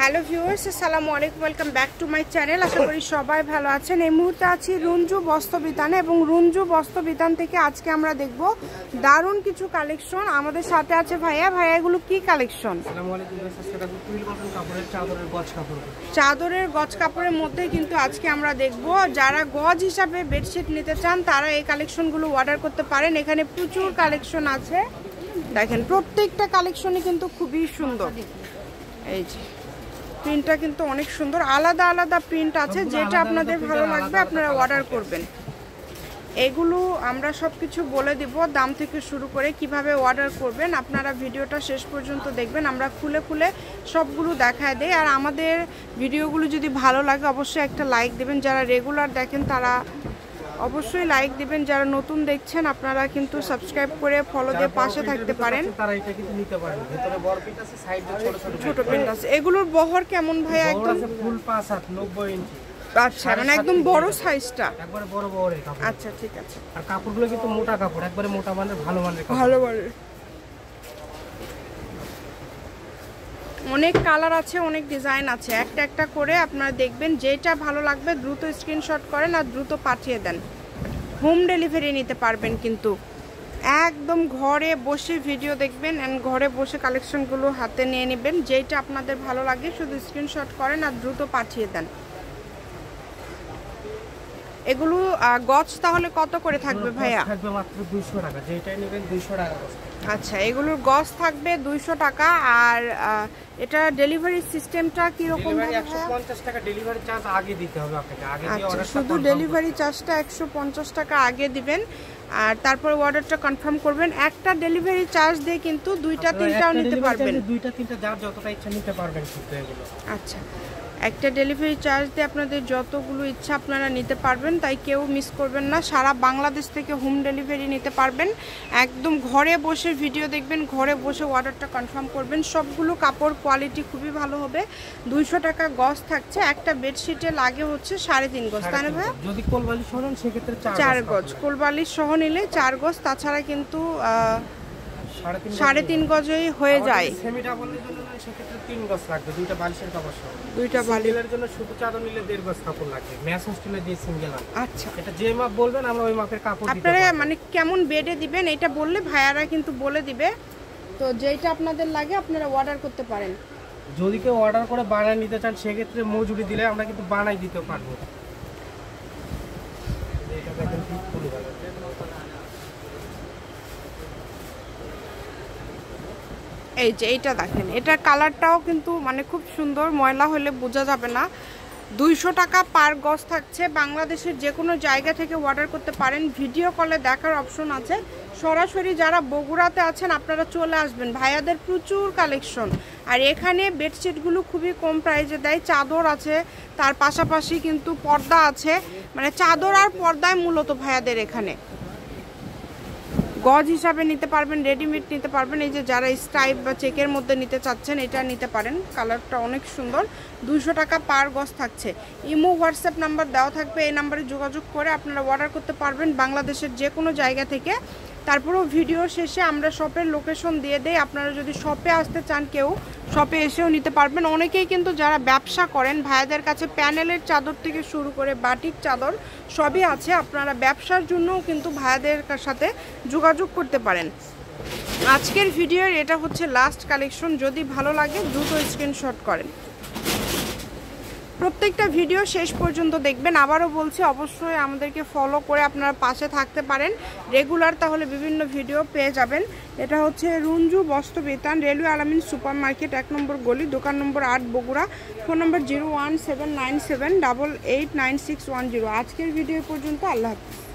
Hello viewers, আসসালামু আলাইকুম, welcome back to my channel. আশা করি সবাই ভালো আছেন। এই মুহূর্তে আছি রুঞ্জু বস্ত্রবিতানে এবং রুঞ্জু বস্ত্রবিতান থেকে আজকে আমরা দেখব দারুণ কিছু কালেকশন। আমাদের সাথে আছে ভাইয়া। ভাইয়া, এগুলো কি কালেকশন? আসসালামু আলাইকুম। টুইল কটন কাপড়ের চাদরের গজ কাপড়, চাদরের গজ কাপড়ের মধ্যে কিন্তু আজকে আমরা দেখব। যারা গজ হিসাবে বেডশিট নিতে চান তারা এই কালেকশনগুলো অর্ডার করতে পারেন। এখানে প্রচুর কালেকশন আছে, দেখেন প্রত্যেকটা কালেকশনই কিন্তু খুবই সুন্দর। এই যে প্রিন্টটা কিন্তু অনেক সুন্দর, আলাদা আলাদা প্রিন্ট আছে, যেটা আপনাদের ভালো লাগবে আপনারা অর্ডার করবেন। এগুলো আমরা সব কিছু বলে দিব, দাম থেকে শুরু করে কিভাবে অর্ডার করবেন। আপনারা ভিডিওটা শেষ পর্যন্ত দেখবেন, আমরা খুলে খুলে সবগুলো দেখায় দেই। আর আমাদের ভিডিওগুলো যদি ভালো লাগে অবশ্যই একটা লাইক দেবেন। যারা রেগুলার দেখেন তারা অবশ্যই লাইক দিবেন, যারা নতুন দেখছেন আপনারা কিন্তু সাবস্ক্রাইব করে ফলো দিয়ে পাশে থাকতে পারেন। তারা এটা কিন্তু নিতে পারেন। ভিতরে বড় প্রিন্ট আছে, সাইডে ছোট ছোট প্রিন্ট আছে। এগুলোর বহর কেমন ভাই? একদম ফুল 5/90 ইঞ্চি। আচ্ছা, মানে একদম বড় সাইজটা, একবারে বড় বড়ের কাপড়। আচ্ছা ঠিক আছে। আর কাপড়গুলো কিন্তু মোটা কাপড়, একবারে মোটা মানের, ভালো মানের কাপড়। ভালো মানের। অনেক কালার আছে, অনেক ডিজাইন আছে, একটা একটা করে আপনারা দেখবেন। যেটা ভালো লাগবে দ্রুত স্ক্রিনশট করেন আর দ্রুত পাঠিয়ে দেন। হোম ডেলিভারি নিতে পারবেন, কিন্তু একদম ঘরে বসে ভিডিও দেখবেন এন্ড ঘরে বসে কালেকশনগুলো হাতে নিয়ে নেবেন। যেটা আপনাদের ভালো লাগে শুধু স্ক্রিনশট করেন আর দ্রুত পাঠিয়ে দেন। এগুলো গজ তাহলে কত করে থাকবে ভাইয়া? থাকবে মাত্র 200 টাকা, যেটাই নেবেন 200 টাকা। আচ্ছা, এগুলোর গজ থাকবে 200 টাকা। আর এটা ডেলিভারি সিস্টেমটা কি রকম? 150 টাকা ডেলিভারি চার্জ আগে দিতে হবে আপনাকে। আগে দিয়ে অর্ডারটা শুধু ডেলিভারি চার্জটা 150 টাকা আগে দিবেন, আর তারপর অর্ডারটা কনফার্ম করবেন। একটা ডেলিভারি চার্জ দিয়ে কিন্তু দুইটা তিনটাও নিতে পারবেন। দুইটা তিনটা যার যতটা ইচ্ছা নিতে পারবেন কিন্তু এগুলো। আচ্ছা, একটা ডেলিভারি চার্জ দিয়ে আপনাদের যতগুলো ইচ্ছা আপনারা নিতে পারবেন, তাই কেউ মিস করবেন না। সারা বাংলাদেশ থেকে হোম ডেলিভারি নিতে পারবেন। একদম ঘরে বসে ভিডিও দেখবেন, ঘরে বসে অর্ডারটা কনফার্ম করবেন। সবগুলো কাপড় কোয়ালিটি খুবই ভালো হবে। 200 টাকা গজ থাকছে। একটা বেডশিটে লাগে হচ্ছে 3.5 গজ, তাই না ভাই? যদি কোলবালিশ সহ নেন সেক্ষেত্রে 4 গজ, কোলবালিশ সহ নিলে 4 গজ। তাছাড়া কিন্তু 3.5 গজই হয়ে যায়। সেমি ডাবলের জন্য সেক্ষেত্রে 3 গজ লাগবে, দুইটা বালিশের কাপড় সহ। দুইটা বালিশের জন্য শুধু চাদর নিলে 1.5 গজ কাপড় লাগবে, ম্যাচ হোস্টেলে দিয়ে সিঙ্গেল। আচ্ছা, এটা যে মাপ বলবেন আমরা ওই মাপের কাপড় দিতে আপনারা মানে কেমন বেডে দিবেন এটা বললে ভাইয়ারা কিন্তু বলে দিবে। তো যেটা আপনাদের লাগে আপনারা অর্ডার করতে পারেন। যদি কেউ অর্ডার করে বানায় নিতে চান সেক্ষেত্রে মজুরি দিলে আমরা কিন্তু বানাই দিতে পারবো। এটা দেখেন ঠিক খুলে গেল। এই যে এইটা দেখেন, এটার কালারটাও কিন্তু মানে খুব সুন্দর, ময়লা হলে বোঝা যাবে না। 200 টাকা পার গজ থাকছে। বাংলাদেশের যে কোনো জায়গা থেকে অর্ডার করতে পারেন। ভিডিও কলে দেখার অপশন আছে। সরাসরি যারা বগুড়াতে আছেন আপনারা চলে আসবেন, ভাইয়াদের প্রচুর কালেকশন। আর এখানে বেডশিটগুলো খুবই কম প্রাইসে দেয়। চাদর আছে, তার পাশাপাশি কিন্তু পর্দা আছে, মানে চাদর আর পর্দায় মূলত ভাইয়াদের এখানে। গজ হিসাবে নিতে পারবেন, রেডিমেড নিতে পারবেন। এই যে যারা স্ট্রাইপ বা চেকের মধ্যে নিতে চাচ্ছেন এটা নিতে পারেন। কালারটা অনেক সুন্দর। 200 টাকা পার গজ থাকছে। ইমো হোয়াটসঅ্যাপ নাম্বার দেওয়া থাকবে, এই নাম্বারে যোগাযোগ করে আপনারা অর্ডার করতে পারবেন বাংলাদেশের যে কোনো জায়গা থেকে। তারপরেও ভিডিও শেষে আমরা শপের লোকেশন দিয়ে দেই, আপনারা যদি শপে আসতে চান কেউ শপে এসেও নিতে পারবেন। অনেকেই কিন্তু যারা ব্যবসা করেন ভাইয়াদের কাছে প্যানেলের চাদর থেকে শুরু করে বাটিক চাদর সবই আছে। আপনারা ব্যবসার জন্যও কিন্তু ভাইয়াদের সাথে যোগাযোগ করতে পারেন। আজকের ভিডিওর এটা হচ্ছে লাস্ট কালেকশন। যদি ভালো লাগে দ্রুত স্ক্রিনশট করেন। প্রত্যেকটা ভিডিও শেষ পর্যন্ত দেখবেন। আবারও বলছি অবশ্যই আমাদেরকে ফলো করে আপনারা পাশে থাকতে পারেন রেগুলার, তাহলে বিভিন্ন ভিডিও পেয়ে যাবেন। এটা হচ্ছে রুঞ্জু বস্ত্রবিতান, রেলওয়ে আলামিন সুপার মার্কেট, 1 নম্বর গলি, দোকান নম্বর 8, বগুড়া। ফোন নম্বর 01797889610। আজকের ভিডিও পর্যন্ত। আল্লাহ হাফেজ।